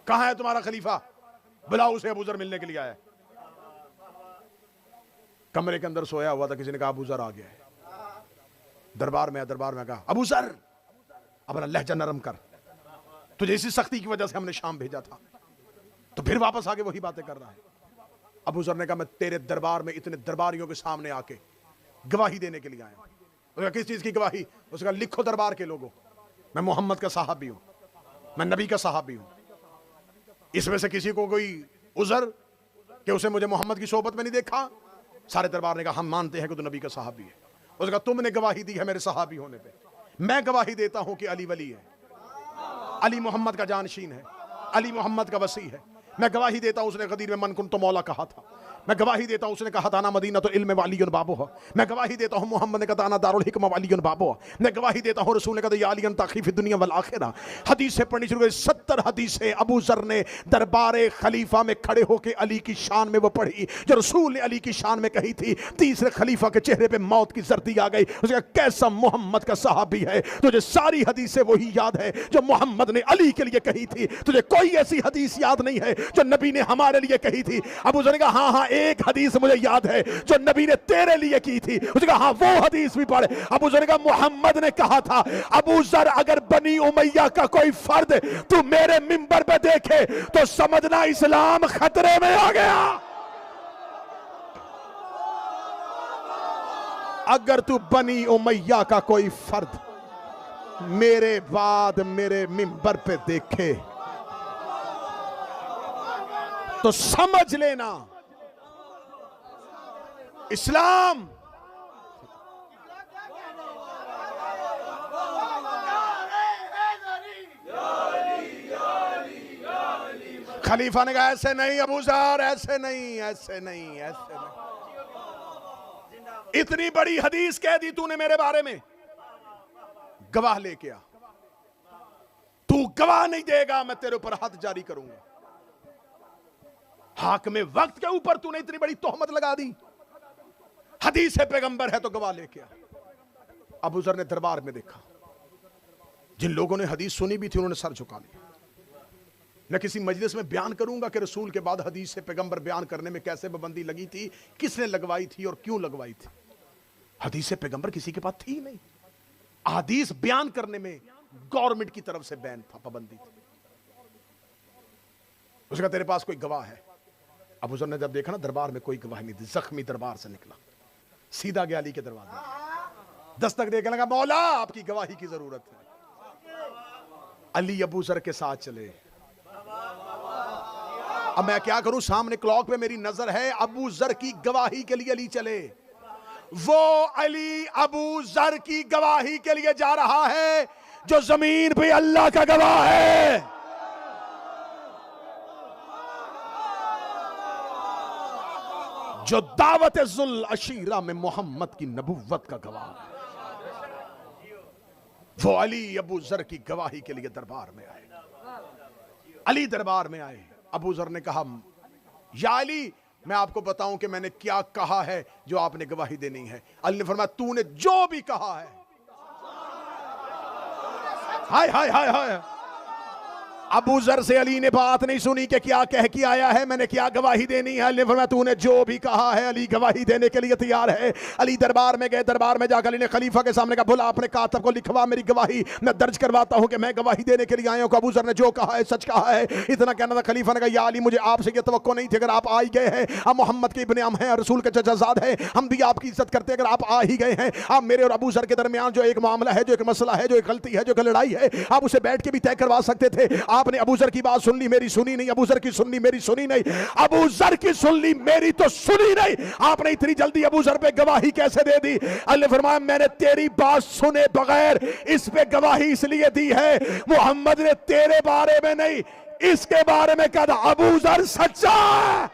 کہاں ہے تمہارا خلیفہ؟ بلاؤ اسے، ابو ذر ملنے کے لیے آیا ہے۔ کمرے کے اندر سویا ہوا تھا، کسی نے کہا ابو ذر آ گیا ہے۔ دربار میں کہا ابو ذر اپنا لہجہ نرم کر، تجھے اسی سختی کی وجہ سے ہم نے شام بھیجا تھا، تو پھر واپس آگے وہی باتیں کر رہا ہے۔ ابو ذر نے کہا میں تیرے دربار میں اتنے درباریوں کے سامنے آ کے گواہی دینے کے لیے آیا ہوں۔ اس نے کہا کس چیز کی گواہی؟ اس نے کہا لکھو دربار کے لوگوں، میں محمد کا صحابی ہوں، میں نبی کا صحابی ہوں، اس میں سے کسی کو کوئی عذر کہ اسے مجھے محمد کی صحبت میں نہیں دیکھا؟ سارے دربار نے کہا ہم مانتے ہیں کہ تو نبی کا صحابی ہے۔ اس نے کہا تم نے گواہی دی ہے میرے صحابی ہونے پہ، میں گواہی دیتا ہوں کہ علی ولی ہے، علی محمد کا جانشین ہے، علی محمد کا وصی ہے۔ میں گواہی دیتا ہوں اس نے غدیر میں من کن تو مولا کہا تھا، میں گواہی دیتا ہوں اس نے کہا تانا مدینہ تو علم وعلی بابو، میں گواہی دیتا ہوں محمد نے کہا تانا دارالحکمہ وعلی بابو، میں گواہی دیتا ہوں رسول نے کہا یا علی انت اخی فی الدنیا والآخرہ۔ حدیثیں پڑھنی شروع ہوئی، 70 حدیثیں ابو ذر نے دربار خلیفہ میں کھڑے ہو کے علی کی شان میں وہ پڑھی جو رسول نے علی کی شان میں کہی تھی۔ تیسرے خلیفہ کے چہرے پہ موت کی زردی آ گئی، اس نے کہا کیسا محمد کا صحابی ہے، تجھے ساری حدیثیں وہی یاد ہے جو محمد نے علی کے لیے کہی تھی، تجھے کوئی ایسی حدیث یاد نہیں ہے جو نبی نے ہمارے لیے کہی تھی۔ ابو ذر نے کہا ہاں ہاں ایک حدیث مجھے یاد ہے جو نبی نے تیرے لیے کی تھی۔ اس نے کہا ہاں وہ حدیث بھی پڑھ۔ ابو ذر نے کہا محمد نے کہا تھا ابو ذر اگر بنی امیہ کا کوئی فرد تو میرے منبر پہ دیکھے تو سمجھنا اسلام خطرے میں آ گیا۔ اگر تو بنی امیہ کا کوئی فرد میرے بعد میرے منبر پہ دیکھے تو سمجھ لینا اسلام خلیفہ نے کہا ایسے نہیں ابو ذر، ایسے نہیں، ایسے نہیں، ایسے نہیں، اتنی بڑی حدیث کہہ دی تو نے میرے بارے میں، گواہ لے کے آ، تو گواہ نہیں دے گا میں تیرے اوپر حد جاری کروں گا۔ حاکم وقت کے اوپر تو نے اتنی بڑی تہمت لگا دی، حدیث پیغمبر ہے تو گواہ لے کے آ۔ ابو ذر نے دربار میں دیکھا، جن لوگوں نے حدیث سنی بھی تھی انہوں نے سر جھکا لیا۔ میں کسی مجلس میں بیان کروں گا کہ رسول کے بعد حدیث پیغمبر بیان کرنے میں کیسے پابندی لگی تھی، کس نے لگوائی تھی اور کیوں لگوائی تھی۔ حدیث پیغمبر کسی کے پاس تھی نہیں، حدیث بیان کرنے میں گورنمنٹ کی طرف سے بین تھا، پابندی تھی۔ اس نے کہا تیرے پاس کوئی گواہ ہے؟ ابو ذر نے جب دیکھا نا دربار میں کوئی گواہ نہیں تھی، زخمی دربار سے نکلا، سیدھا گیا علی کے دروازے، دستک دے کے لگا مولا آپ کی گواہی کی ضرورت ہے۔ علی ابو ذر کے ساتھ چلے۔ اب میں کیا کروں، سامنے کلاک پہ میری نظر ہے، ابو ذر کی گواہی کے لیے علی چلے۔ وہ علی ابو ذر کی گواہی کے لیے جا رہا ہے جو زمین پہ اللہ کا گواہ ہے۔ جو دعوت ذل عشیرہ میں محمد کی نبوت کا گواہ ہے، وہ علی ابو ذر کی گواہی کے لیے دربار میں آئے۔ علی دربار میں آئے، ابو ذر نے کہا یا علی میں آپ کو بتاؤں کہ میں نے کیا کہا ہے جو آپ نے گواہی دینی ہے۔ علی نے فرمایا تو نے جو بھی کہا ہے۔ ہائے ہائے ہائے ہائے، ابو ذر سے علی نے بات نہیں سنی کہ کیا کہہ کے آیا ہے، میں نے کیا گواہی دینی ہے۔ علی نے فرمایا تو نے جو بھی کہا ہے۔ علی گواہی دینے کے لیے تیار ہے۔ علی دربار میں گئے، دربار میں جا کر علی نے خلیفہ کے سامنے کہا بھلا اپنے کاتب کو لکھوا میری گواہی، میں درج کرواتا ہوں کہ میں گواہی دینے کے لیے آیا ہوں کہ ابو ذر نے جو کہا ہے سچ کہا ہے۔ اتنا کہنا تھا، خلیفہ نے کہا یا علی مجھے آپ سے یہ توقع نہیں تھی، اگر آپ آ ہی گئے ہیں، آپ محمد کے ابن عم ہیں، رسول کے چچا زاد ہیں، ہم بھی آپ کی عزت کرتے ہیں، اگر آپ آ ہی گئے ہیں، آپ میرے اور ابو ذر کے درمیان جو ایک معاملہ ہے، جو ایک مسئلہ ہے، جو ایک غلطی ہے، جو ایک لڑائی ہے، آپ اسے بیٹھ کے بھی طے کروا سکتے تھے۔ آپ نے ابو ذر کی بات سن لی، میری سنی نہیں، ابو ذر کی سن لی، میری سنی نہیں، ابو ذر کی سن لی، میری تو سنی نہیں، آپ نے اتنی جلدی ابو ذر پہ گواہی کیسے دے دی؟ اللہ نے فرمایا میں نے تیری بات سنے بغیر اس پہ گواہی اس لیے دی ہے، محمد نے تیرے بارے میں نہیں اس کے بارے میں کہا ابو ذر سچا ہے۔